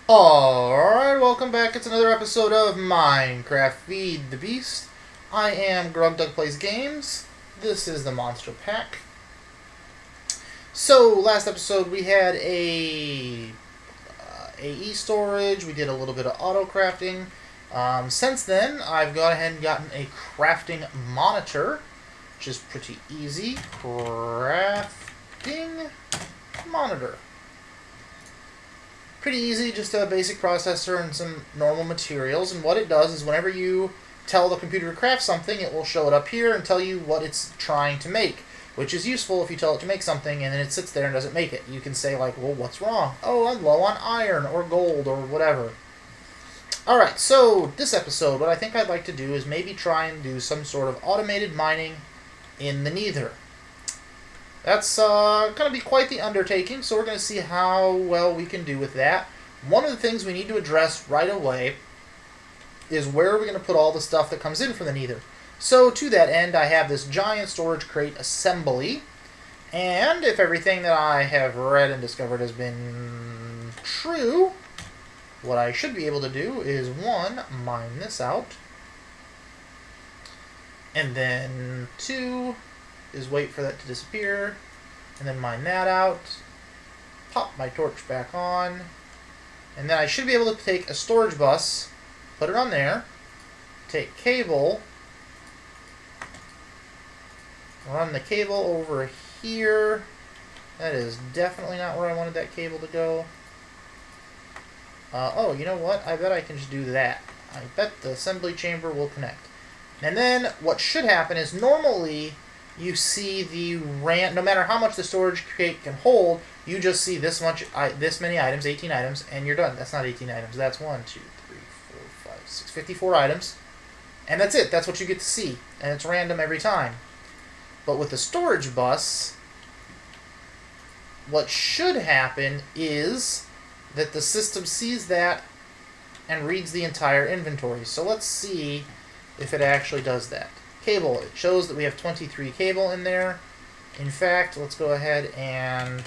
Alright, welcome back. It's another episode of Minecraft Feed the Beast. I am Grubdug Plays Games. This is the Monster Pack. So, last episode we had a AE storage. We did a little bit of auto crafting. Since then, I've gone ahead and gotten a crafting monitor, which is pretty easy. Crafting monitor. Pretty easy, just a basic processor and some normal materials. And what it does is whenever you tell the computer to craft something, it will show it up here and tell you what it's trying to make, which is useful if you tell it to make something and then it sits there and doesn't make it. You can say like, well, what's wrong? Oh, I'm low on iron or gold or whatever. Alright, so this episode, what I think I'd like to do is maybe try and do some sort of automated mining in the Nether. That's going to be quite the undertaking, so we're going to see how well we can do with that. One of the things we need to address right away is where are we going to put all the stuff that comes in from the Nether. So to that end, I have this giant storage crate assembly, and if everything that I have read and discovered has been true, what I should be able to do is, one, mine this out, and then two, is wait for that to disappear, and then mine that out, pop my torch back on, and then I should be able to take a storage bus, put it on there, take cable, run the cable over here. That is definitely not where I wanted that cable to go. Oh, you know what? I bet I can just do that. I bet the assembly chamber will connect. And then what should happen is normally you see the no matter how much the storage crate can hold, you just see this many items, 18 items, and you're done. That's not 18 items. That's 1, 2, 3, 4, 5, 6, 54 items. And that's it. That's what you get to see. And it's random every time. But with the storage bus, what should happen is that the system sees that and reads the entire inventory. So let's see if it actually does that. Cable, it shows that we have 23 cable in there. In fact, let's go ahead and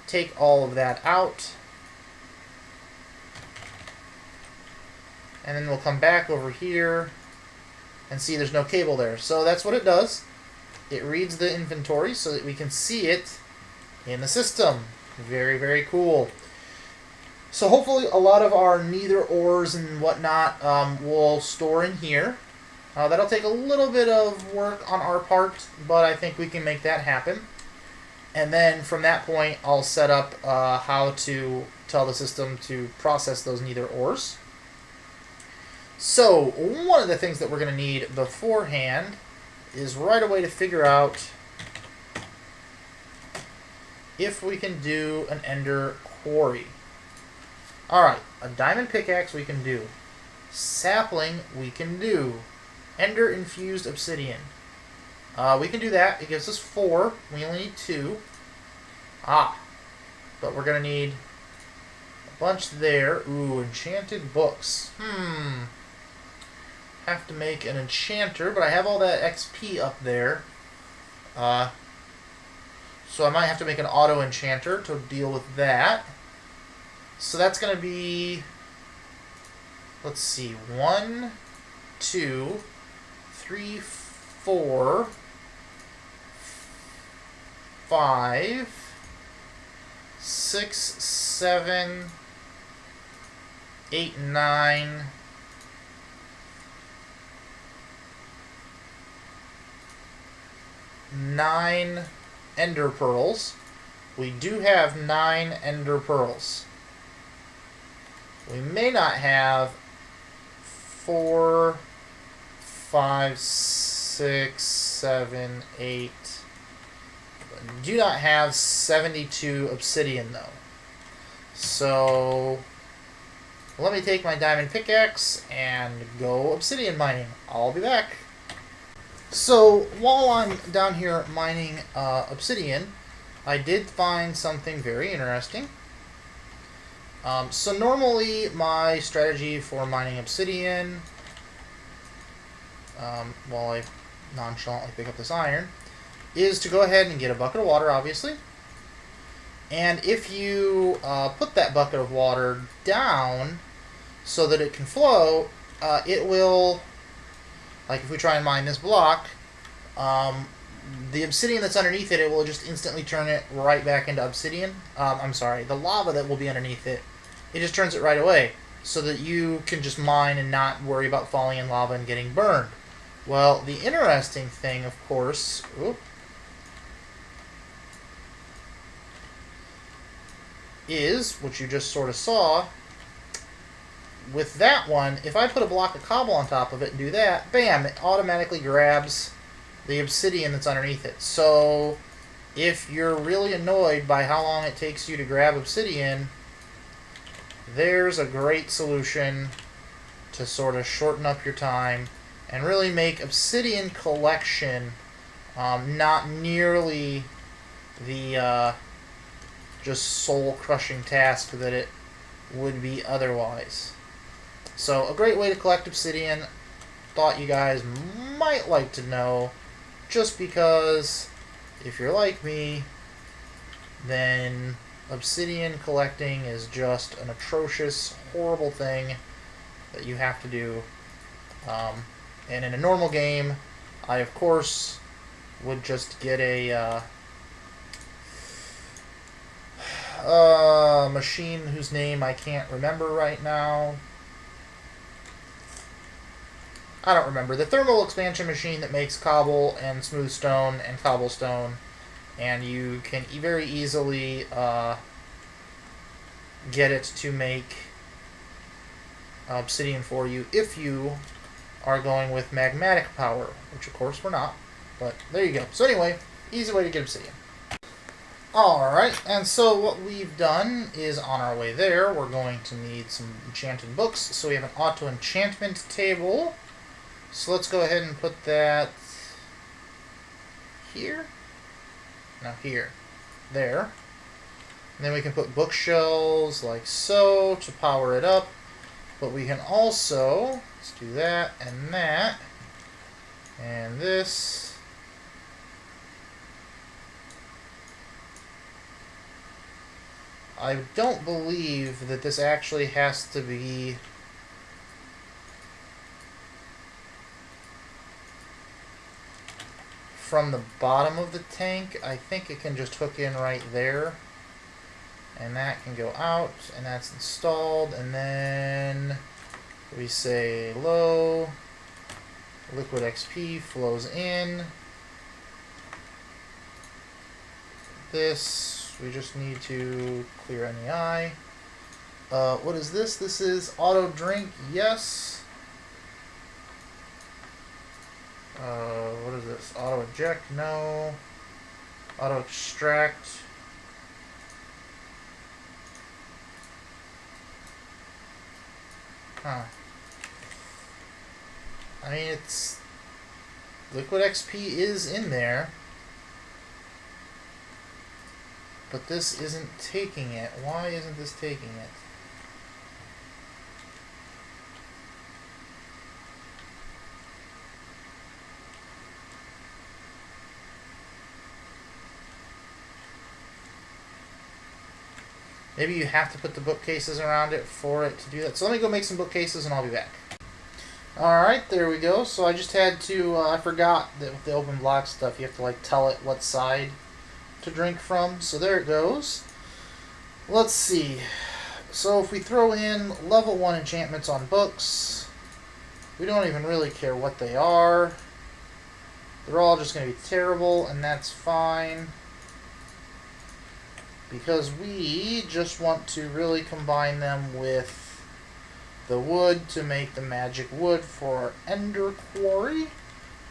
take all of that out. And then we'll come back over here and see there's no cable there. So that's what it does. It reads the inventory so that we can see it in the system. Very, very cool. So hopefully a lot of our Nether ores and whatnot will store in here. That'll take a little bit of work on our part, but I think we can make that happen. And then from that point, I'll set up how to tell the system to process those Nether ores. So one of the things that we're going to need beforehand is right away to figure out if we can do an ender quarry. Alright, a diamond pickaxe we can do. Sapling we can do. Ender infused obsidian. We can do that. It gives us 4. We only need 2. But we're going to need a bunch there. Ooh, enchanted books. Have to make an enchanter, but I have all that XP up there. So I might have to make an auto enchanter to deal with that. So that's going to be, let's see, 1, 2, 3, 4, 5, 6, 7, 8, 9, 9 ender pearls. We do have 9 ender pearls. We may not have 4, 5, 6, 7, 8. We do not have 72 obsidian though. So let me take my diamond pickaxe and go obsidian mining. I'll be back. So while I'm down here mining obsidian, I did find something very interesting. So normally my strategy for mining obsidian, while I nonchalantly pick up this iron, is to go ahead and get a bucket of water, obviously, And if you put that bucket of water down so that it can flow, it will, like if we try and mine this block, the obsidian that's underneath it, it will just instantly turn it right back into obsidian. I'm sorry, the lava that will be underneath it, it just turns it right away so that you can just mine and not worry about falling in lava and getting burned. Well, the interesting thing, of course, is what you just sort of saw. With that one, if I put a block of cobble on top of it and do that, bam, it automatically grabs the obsidian that's underneath it. So if you're really annoyed by how long it takes you to grab obsidian, there's a great solution to sort of shorten up your time and really make Obsidian Collection not nearly the just soul-crushing task that it would be otherwise. So a great way to collect obsidian, thought you guys might like to know, just because if you're like me, then obsidian collecting is just an atrocious, horrible thing that you have to do. And in a normal game, I of course would just get a machine whose name I can't remember right now. I don't remember. The thermal expansion machine that makes cobble and smooth stone and cobblestone, and you can very easily get it to make obsidian for you if you are going with magmatic power, which of course we're not, but there you go. So anyway, easy way to get obsidian. Alright, and so what we've done is on our way there, we're going to need some enchanted books. So we have an auto-enchantment table. So let's go ahead and put that here. No, here. There. And then we can put bookshelves like so to power it up. But we can also, let's do that and that. And this. I don't believe that this actually has to be from the bottom of the tank. I think it can just hook in right there. And that can go out, and that's installed, and then we say low, liquid XP flows in. This, we just need to clear NEI. What is this? This is auto drink, yes. What is this? Auto eject, no. Auto extract. Huh. I mean, it's... Liquid XP is in there. But this isn't taking it. Why isn't this taking it? Maybe you have to put the bookcases around it for it to do that. So let me go make some bookcases and I'll be back. Alright, there we go. So I just had to, I forgot that with the open block stuff, you have to like tell it what side to drink from. So there it goes. Let's see. So if we throw in level 1 enchantments on books, we don't even really care what they are. They're all just going to be terrible, and that's fine. Because we just want to really combine them with the wood to make the magic wood for our Ender Quarry.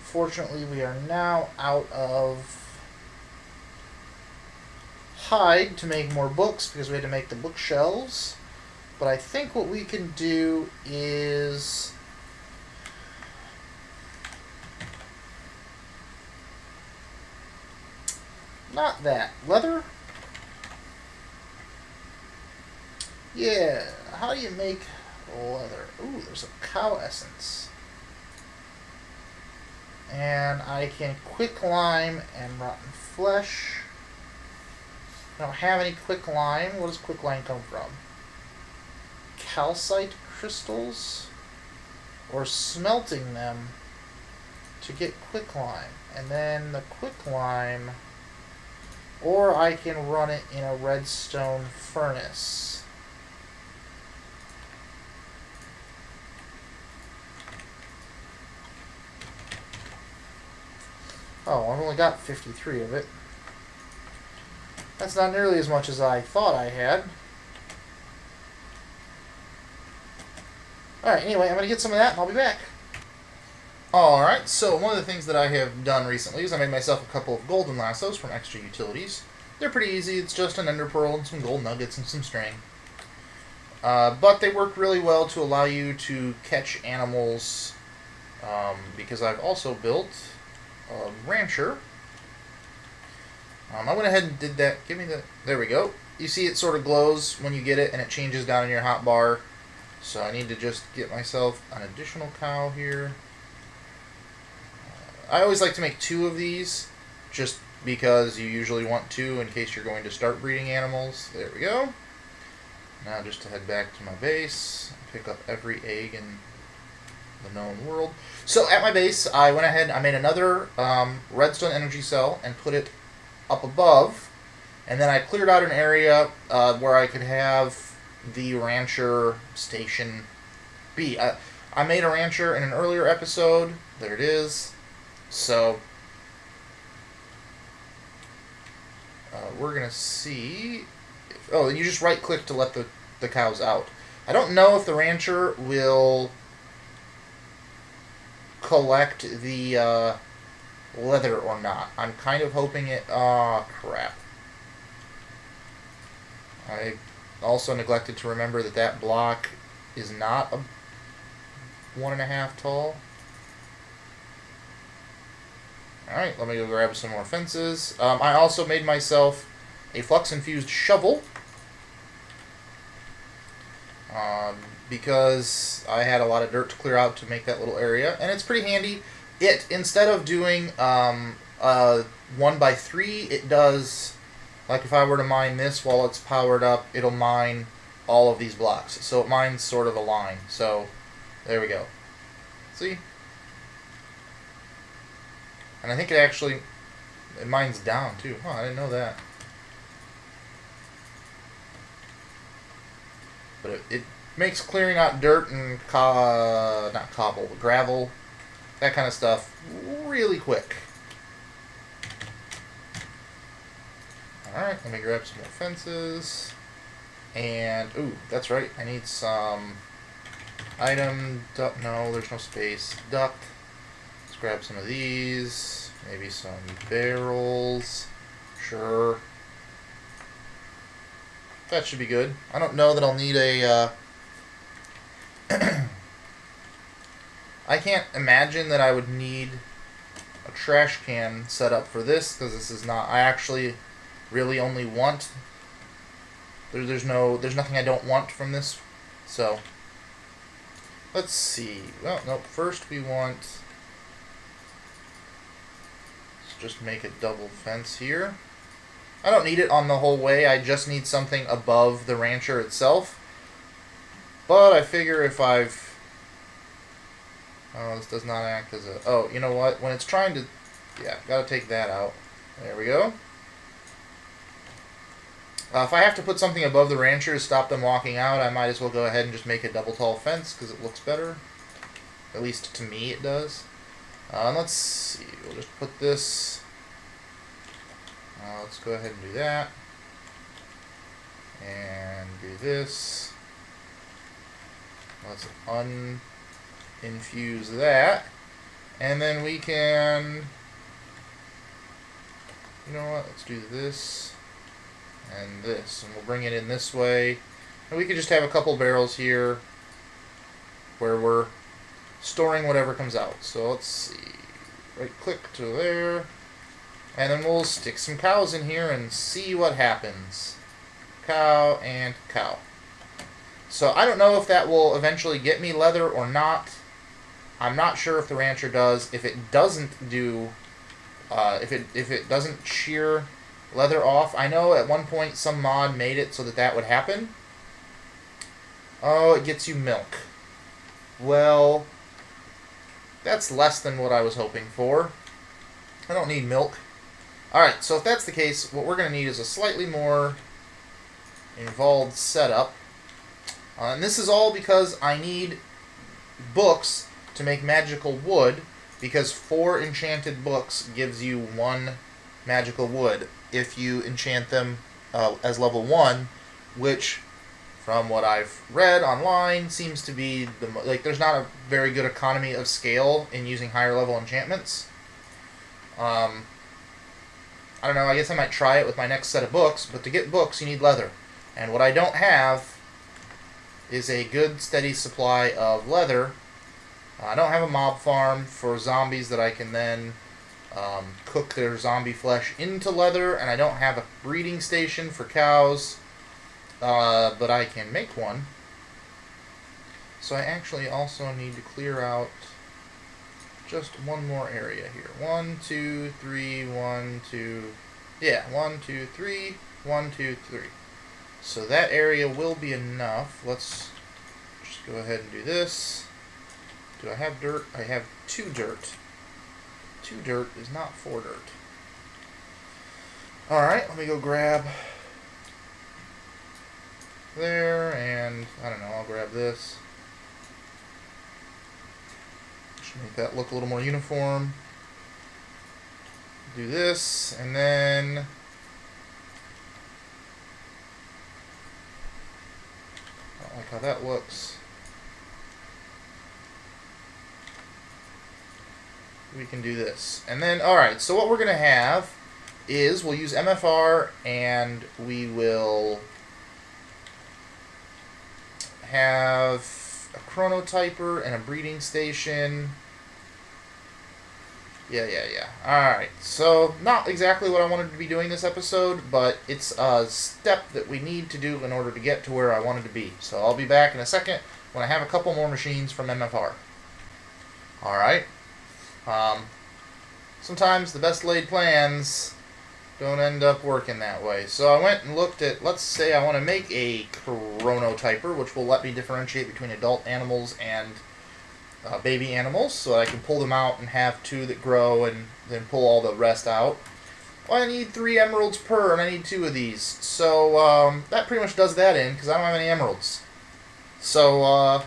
Fortunately, we are now out of hide to make more books because we had to make the bookshelves. But I think what we can do is not that. Leather? Yeah, how do you make leather? Ooh, there's a cow essence. And I can quicklime and rotten flesh. I don't have any quicklime. What does quicklime come from? Calcite crystals? Or smelting them to get quicklime. And then the quicklime, or I can run it in a redstone furnace. Oh, I've only got 53 of it. That's not nearly as much as I thought I had. Alright, anyway, I'm going to get some of that and I'll be back. Alright, so one of the things that I have done recently is I made myself a couple of golden lassos from Extra Utilities. They're pretty easy. It's just an ender pearl and some gold nuggets and some string. But they work really well to allow you to catch animals, because I've also built a rancher. I went ahead and did that. Give me the... There we go. You see it sort of glows when you get it and it changes down in your hotbar. So I need to just get myself an additional cow here. I always like to make 2 of these, just because you usually want 2 in case you're going to start breeding animals. There we go. Now just to head back to my base, pick up every egg in the known world. So at my base, I went ahead and I made another redstone energy cell and put it up above. And then I cleared out an area where I could have the rancher station be. I made a rancher in an earlier episode. There it is. So we're going to see... Oh, and you just right-click to let the cows out. I don't know if the rancher will collect the leather or not. I'm kind of hoping it... Oh, crap. I also neglected to remember that that block is not a 1.5 tall. Alright, let me go grab some more fences. I also made myself a flux-infused shovel. Because I had a lot of dirt to clear out to make that little area. And it's pretty handy. It, instead of doing 1x3, it does... Like if I were to mine this while it's powered up, it'll mine all of these blocks. So it mines sort of a line. So, there we go. See? And I think it actually, it mines down too. Oh, I didn't know that. But it makes clearing out dirt and, not cobble, but gravel, that kind of stuff, really quick. Alright, let me grab some more fences. And, ooh, that's right, I need some item, duct, no, there's no space, duct. Let's grab some of these, maybe some barrels, sure. That should be good. I don't know that I'll need a, I can't imagine that I would need a trash can set up for this, because this is not, I actually really only want, there's nothing I don't want from this, so, let's see, well, no, first we want, let's just make a double fence here. I don't need it on the whole way, I just need something above the rancher itself, but I figure if I've, oh, this does not act as a, oh, you know what, when it's trying to, yeah, gotta take that out, there we go. If I have to put something above the rancher to stop them walking out, I might as well go ahead and just make a double tall fence, because it looks better. At least to me it does. Let's see, we'll just put this, let's go ahead and do that. And do this. Let's uninfuse that. And then we can, you know what, let's do this. And this, and we'll bring it in this way, and we could just have a couple barrels here where we're storing whatever comes out. So let's see, right click to there, and then we'll stick some cows in here and see what happens. Cow and cow. So I don't know if that will eventually get me leather or not. I'm not sure if the rancher does. If it doesn't do, if it doesn't shear leather off. I know at one point some mod made it so that that would happen. Oh, it gets you milk. Well, that's less than what I was hoping for. I don't need milk. Alright, so if that's the case, what we're going to need is a slightly more involved setup. And this is all because I need books to make magical wood, because 4 enchanted books gives you 1 magical wood if you enchant them as level 1, which, from what I've read online, seems to be there's not a very good economy of scale in using higher level enchantments. I don't know, I guess I might try it with my next set of books, but to get books you need leather. And what I don't have is a good steady supply of leather. I don't have a mob farm for zombies that I can then cook their zombie flesh into leather, and I don't have a breeding station for cows, but I can make one. So I actually also need to clear out just one more area here. 1, 2, 3, 1, 2... Yeah, 1, 2, 3, 1, 2, 3. So that area will be enough. Let's just go ahead and do this. Do I have dirt? I have 2 dirt. 2 dirt is not 4 dirt. Alright, let me go grab there, and I don't know, I'll grab this. Should make that look a little more uniform. Do this, and then I don't like how that looks. We can do this. And then, alright, so what we're going to have is we'll use MFR, and we will have a chronotyper and a breeding station. Yeah. Alright, so not exactly what I wanted to be doing this episode, but it's a step that we need to do in order to get to where I wanted to be. So I'll be back in a second when I have a couple more machines from MFR. Alright. Sometimes the best laid plans don't end up working that way. So I went and looked at, let's say I want to make a chronotyper, which will let me differentiate between adult animals and baby animals, so I can pull them out and have 2 that grow and then pull all the rest out. Well, I need 3 emeralds per, and I need 2 of these. So that pretty much does that in, because I don't have any emeralds. So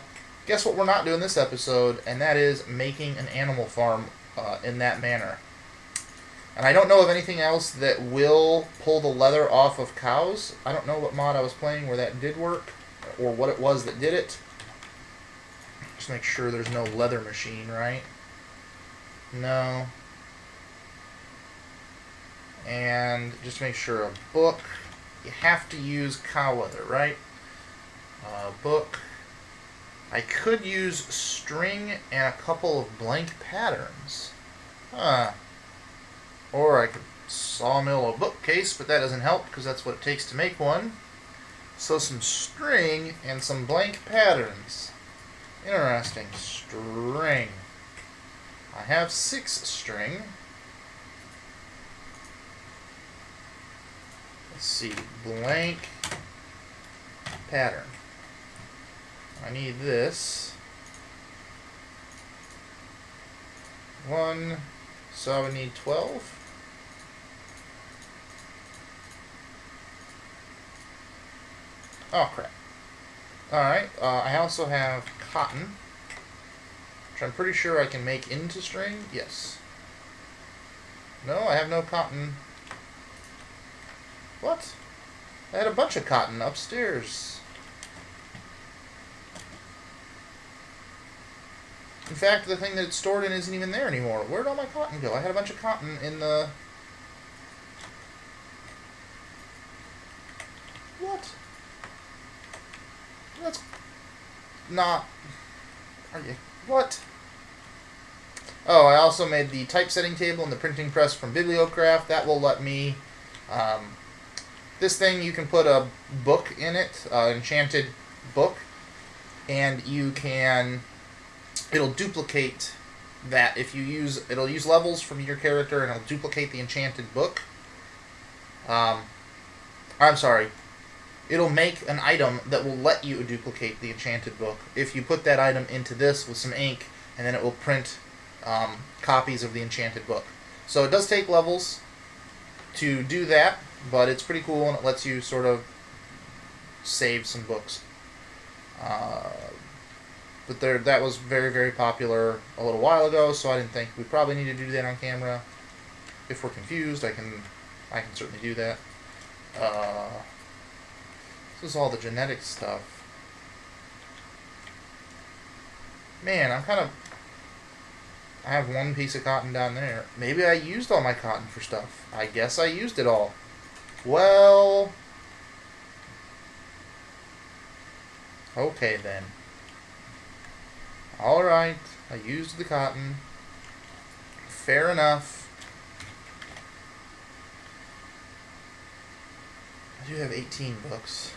guess what we're not doing this episode, and that is making an animal farm in that manner. And I don't know of anything else that will pull the leather off of cows. I don't know what mod I was playing where that did work, or what it was that did it. Just make sure there's no leather machine, right? No. And just make sure a book, you have to use cow leather, right? Book. I could use string and a couple of blank patterns. Huh. Or I could sawmill a bookcase, but that doesn't help because that's what it takes to make one. So some string and some blank patterns. Interesting. String. I have 6 string. Let's see. Blank pattern. I need this. 1. So I would need 12. Oh, crap. Alright, I also have cotton, which I'm pretty sure I can make into string. Yes. No, I have no cotton. What? I had a bunch of cotton upstairs. In fact, the thing that it's stored in isn't even there anymore. Where'd all my cotton go? I had a bunch of cotton in the... What? That's not... Are you... What? Oh, I also made the typesetting table and the printing press from Bibliocraft. That will let me... this thing, you can put a book in it, Enchanted Book, and you can... It'll duplicate that if you use... It'll use levels from your character, and it'll duplicate the Enchanted Book. I'm sorry. It'll make an item that will let you duplicate the enchanted book if you put that item into this with some ink, and then it will print copies of the enchanted book. So it does take levels to do that, but it's pretty cool, and it lets you sort of save some books. But that was very, very popular a little while ago, so I didn't think we probably need to do that on camera. If we're confused, I can certainly do that. This is all the genetic stuff. Man, I have one piece of cotton down there. Maybe I used all my cotton for stuff. I guess I used it all. Well, okay then. Alright, I used the cotton. Fair enough. I do have 18 books.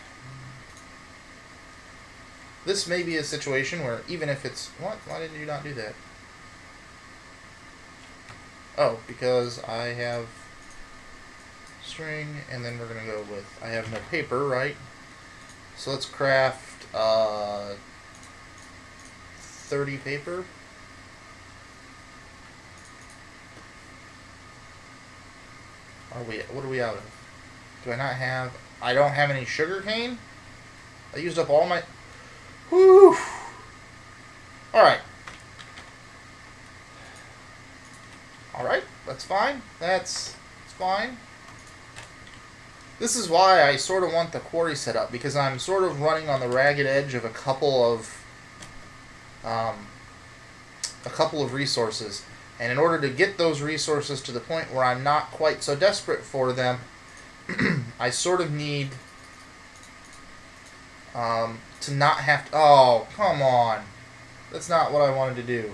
This may be a situation where even if it's... What? Why did you not do that? Oh, because I have string, and then we're going to go with... I have no paper, right? So let's craft 30 paper. What are we out of? Do I not have... I don't have any sugar cane? I used up all my... Whew! Alright. Alright, that's fine. That's fine. This is why I sort of want the quarry set up, because I'm sort of running on the ragged edge of a couple of resources. And in order to get those resources to the point where I'm not quite so desperate for them, I sort of need to not have to... Oh, come on. That's not what I wanted to do.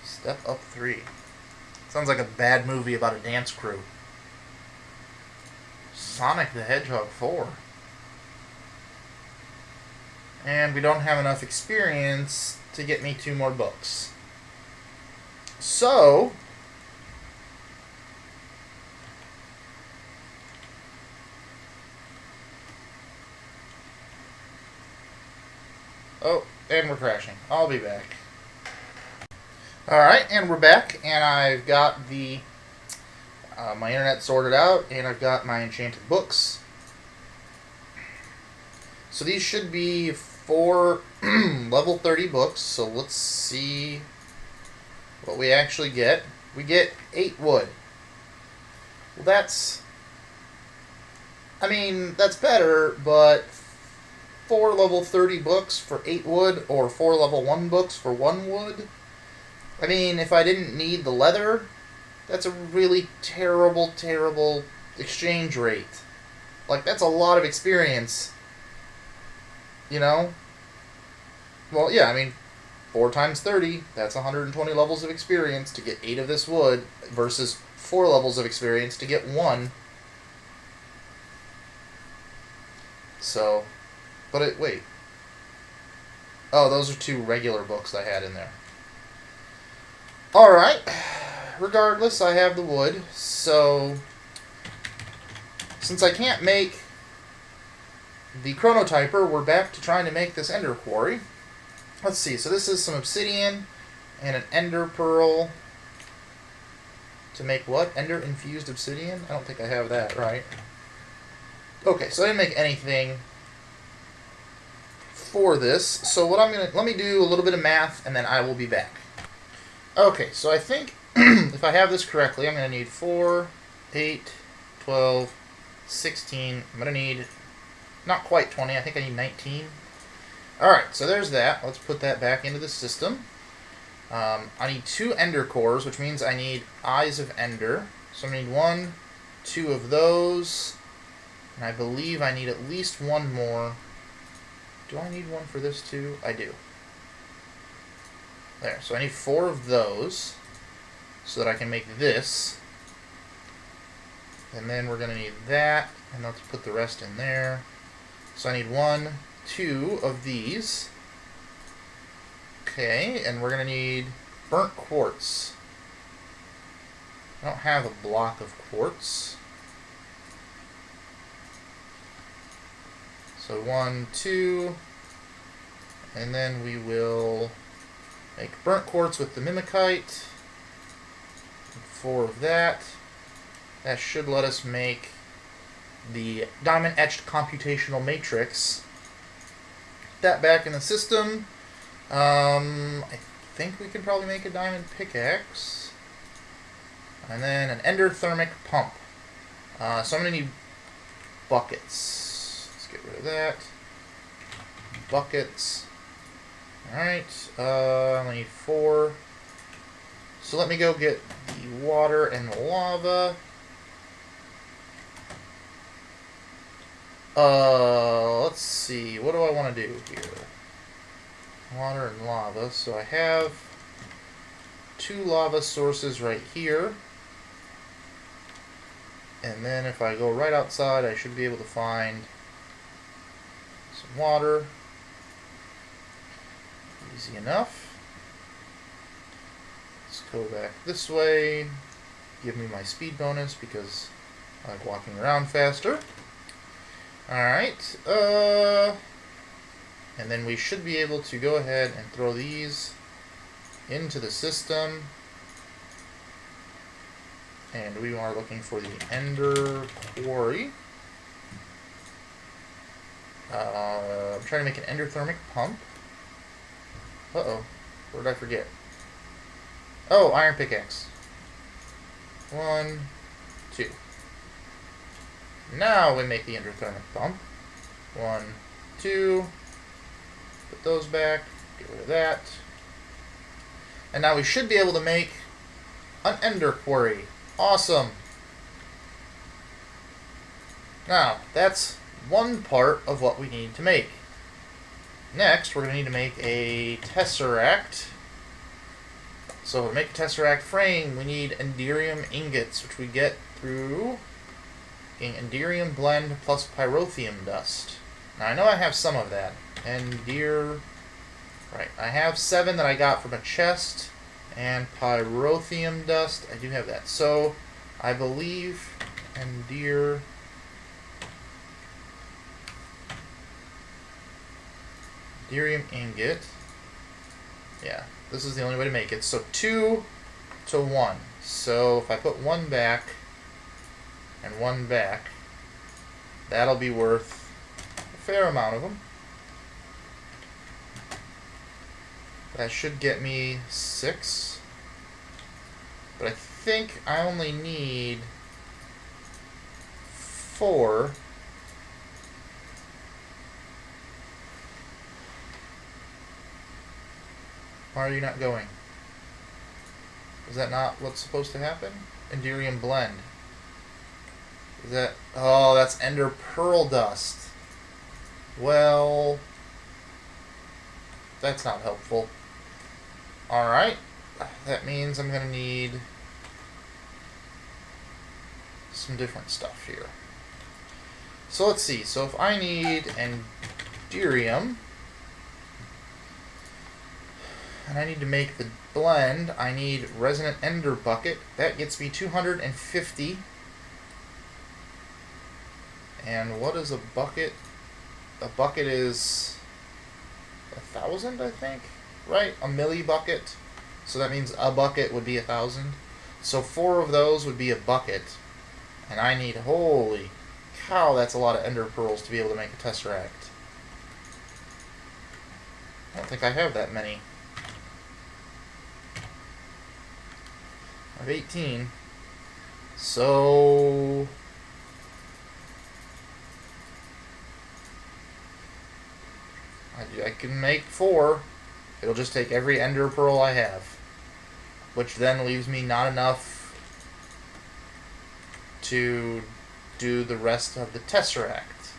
Step up 3. Sounds like a bad movie about a dance crew. Sonic the Hedgehog 4. And we don't have enough experience to get me 2 more books. So... Oh, and we're crashing. I'll be back. Alright, and we're back, and I've got the my internet sorted out, and I've got my Enchanted Books. So these should be 4 level 30 books, so let's see what we actually get. We get 8 wood. Well, that's better, but 4 level 30 books for 8 wood, or 4 level 1 books for 1 wood. I mean, if I didn't need the leather, that's a really terrible, terrible exchange rate. Like, that's a lot of experience. You know? Well, yeah, I mean, 4 times 30, that's 120 levels of experience to get 8 of this wood, versus 4 levels of experience to get 1. So... But wait. Oh, those are 2 regular books I had in there. Alright. Regardless, I have the wood. So, since I can't make the chronotyper, we're back to trying to make this ender quarry. Let's see. So this is some obsidian and an ender pearl. To make what? Ender infused obsidian? I don't think I have that, right? Okay, so I didn't make anything for this, so what let me do a little bit of math, and then I will be back. Okay, so I think, if I have this correctly, I'm going to need 4, 8, 12, 16, I'm going to need, not quite 20, I think I need 19. Alright, so there's that. Let's put that back into the system. I need 2 ender cores, which means I need eyes of ender. So I need 1, 2 of those, and I believe I need at least 1 more. Do I need 1 for this too? I do. There, so I need 4 of those so that I can make this. And then we're going to need that, and let's put the rest in there. So I need 1, 2 of these. Okay, and we're going to need burnt quartz. I don't have a block of quartz. So 1, 2, and then we will make burnt quartz with the mimikite. 4 of that. That should let us make the diamond etched computational matrix. Put that back in the system. I think we can probably make a diamond pickaxe. And then an endothermic pump. So I'm going to need buckets. Let's get rid of that. Buckets. Alright, I need 4. So let me go get the water and the lava. Let's see. What do I want to do here? Water and lava. So I have 2 lava sources right here. And then if I go right outside, I should be able to find some water. Easy enough. Let's go back this way. Give me my speed bonus because I like walking around faster. Alright. And then we should be able to go ahead and throw these into the system. And we are looking for the Ender Quarry. I'm trying to make an endothermic pump. Uh-oh. What did I forget? Oh, iron pickaxe. 1, 2. Now we make the endothermic pump. 1, 2. Put those back. Get rid of that. And now we should be able to make an ender quarry. Awesome. Now, that's one part of what we need to make. Next, we're going to need to make a Tesseract. So to make a Tesseract frame, we need Enderium ingots, which we get through getting Enderium blend plus pyrotheum dust. Now, I know I have some of that. Right, I have 7 that I got from a chest, and pyrotheum dust, I do have that. So, I believe Enderium ingot. Yeah, this is the only way to make it. So 2 to 1. So if I put 1 back and 1 back, that'll be worth a fair amount of them. That should get me 6. But I think I only need 4. Why are you not going? Is that not what's supposed to happen? Enderium blend. Is that... Oh, that's ender pearl dust. Well... That's not helpful. Alright. That means I'm going to need some different stuff here. So let's see. So if I need Enderium... and I need to make the blend, I need Resonant Ender Bucket. That gets me 250. And what is a bucket? A bucket is 1,000, I think? Right? A milli bucket. So that means a bucket would be 1,000. So 4 of those would be a bucket. And I need, holy cow, that's a lot of ender pearls to be able to make a Tesseract. I don't think I have that many. I have 18. So... I can make 4. It'll just take every ender pearl I have. Which then leaves me not enough to do the rest of the Tesseract.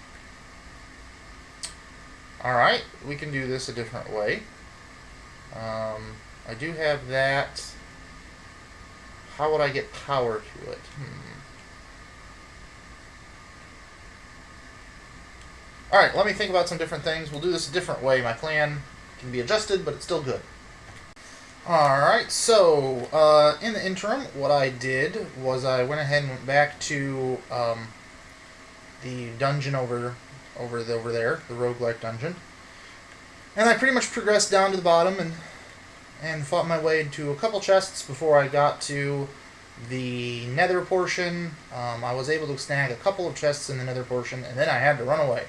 Alright, we can do this a different way. I do have that. How would I get power to it? Alright, let me think about some different things. We'll do this a different way. My plan can be adjusted, but it's still good. Alright, so, in the interim, what I did was I went ahead and went back to, the dungeon over there, the roguelike dungeon. And I pretty much progressed down to the bottom and fought my way into a couple chests before I got to the nether portion. I was able to snag a couple of chests in the nether portion, and then I had to run away.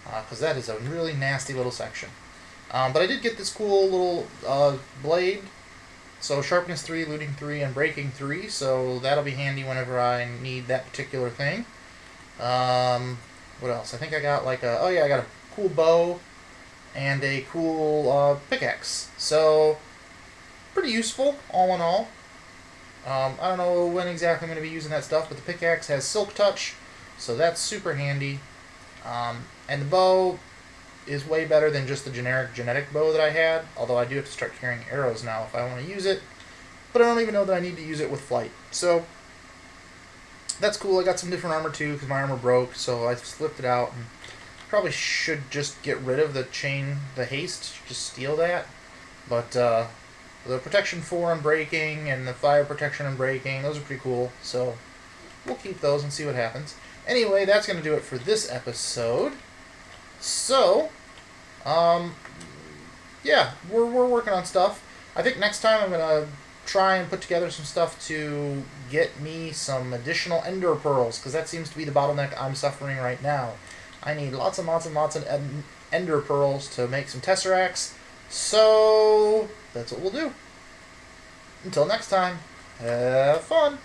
Because that is a really nasty little section. But I did get this cool little blade. So sharpness 3, looting 3, and breaking 3. So that'll be handy whenever I need that particular thing. What else? I think I got like a... Oh yeah, I got a cool bow and a cool pickaxe. So pretty useful, all in all. I don't know when exactly I'm going to be using that stuff, but the pickaxe has silk touch, so that's super handy. And the bow is way better than just the generic genetic bow that I had, although I do have to start carrying arrows now if I want to use it. But I don't even know that I need to use it with flight. So that's cool. I got some different armor too, because my armor broke, so I flipped it out. And probably should just get rid of the chain, the haste, just steal that. But the protection 4 and breaking, and the fire protection and breaking, those are pretty cool. So we'll keep those and see what happens. Anyway, that's going to do it for this episode. So, yeah, we're working on stuff. I think next time I'm going to try and put together some stuff to get me some additional ender pearls, because that seems to be the bottleneck I'm suffering right now. I need lots and lots and lots of ender pearls to make some tesseracts. So, that's what we'll do. Until next time, have fun!